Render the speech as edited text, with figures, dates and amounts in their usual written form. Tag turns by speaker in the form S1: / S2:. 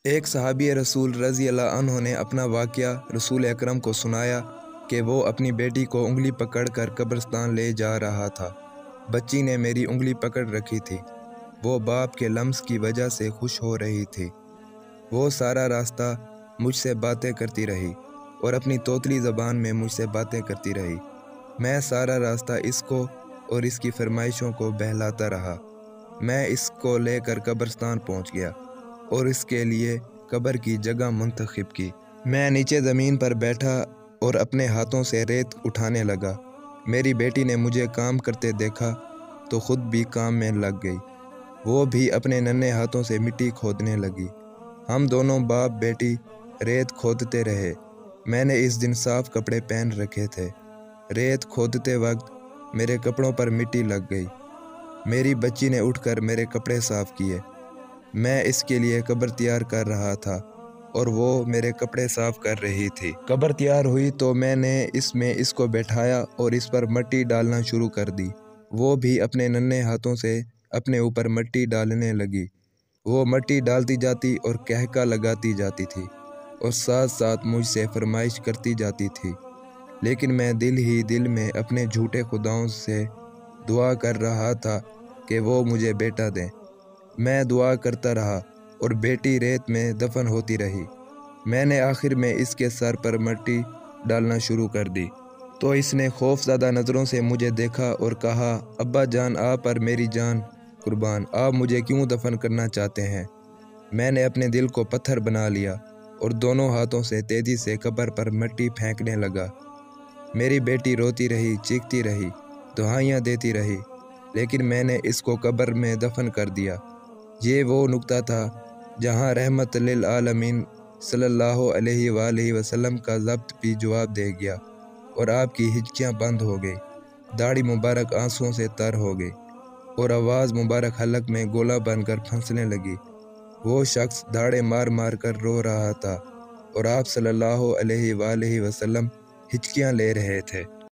S1: ایک صحابی رسول رضی اللہ عنہ نے اپنا واقعہ رسول اکرم کو سنایا کہ وہ اپنی بیٹی کو انگلی پکڑ کر قبرستان لے جا رہا تھا۔ بچی نے میری انگلی پکڑ رکھی تھی۔ وہ باپ کے لمس کی وجہ سے خوش ہو رہی تھی۔ وہ سارا راستہ مجھ سے باتیں کرتی رہی اور اپنی توتلی زبان میں مجھ سے باتیں کرتی رہی۔ میں سارا راستہ اس کو اور اس کی فرمائشوں کو بہلاتا رہا۔ میں اس کو لے کر قبرستان پہنچ گیا اور اس کے لیے قبر کی جگہ منتخب کی۔ میں نیچے زمین پر بیٹھا اور اپنے ہاتھوں سے ریت اٹھانے لگا۔ میری بیٹی نے مجھے کام کرتے دیکھا تو خود بھی کام میں لگ گئی۔ وہ بھی اپنے ننھے ہاتھوں سے مٹی کھودنے لگی۔ ہم دونوں باپ بیٹی ریت کھودتے رہے۔ میں نے اس دن صاف کپڑے پہن رکھے تھے۔ ریت کھودتے وقت میرے کپڑوں پر مٹی لگ گئی۔ میری بچی نے اٹھ کر میرے کپڑے صاف کیے۔ میں اس کے لیے قبر تیار کر رہا تھا اور وہ میرے کپڑے صاف کر رہی تھی۔ قبر تیار ہوئی تو میں نے اس کو بٹھایا اور اس پر مٹی ڈالنا شروع کر دی۔ وہ بھی اپنے ننھے ہاتھوں سے اپنے اوپر مٹی ڈالنے لگی۔ وہ مٹی ڈالتی جاتی اور کہکا لگاتی جاتی تھی اور ساتھ ساتھ مجھ سے فرمائش کرتی جاتی تھی، لیکن میں دل ہی دل میں اپنے جھوٹے خداؤں سے دعا کر رہا تھا کہ وہ مجھے بیٹا دیں۔ میں دعا کرتا رہا اور بیٹی ریت میں دفن ہوتی رہی۔ میں نے آخر میں اس کے سر پر مٹی ڈالنا شروع کر دی تو اس نے خوف زدہ نظروں سے مجھے دیکھا اور کہا، ابا جان، آپ پر میری جان قربان، آپ مجھے کیوں دفن کرنا چاہتے ہیں؟ میں نے اپنے دل کو پتھر بنا لیا اور دونوں ہاتھوں سے تیزی سے قبر پر مٹی پھینکنے لگا۔ میری بیٹی روتی رہی، چیختی رہی، دعائیاں دیتی رہی، لیکن میں نے اس کو قبر میں دفن کر دیا۔ یہ وہ نقطہ تھا جہاں رحمت للعالمین صلی اللہ علیہ وآلہ وسلم کا ضبط بھی جواب دے گیا اور آپ کی ہچکیاں بند ہو گئی، داڑھی مبارک آنسوؤں سے تر ہو گئی اور آواز مبارک حلق میں گولا بن کر پھنسنے لگی۔ وہ شخص دھاڑے مار مار کر رو رہا تھا اور آپ صلی اللہ علیہ وآلہ وسلم ہچکیاں لے رہے تھے۔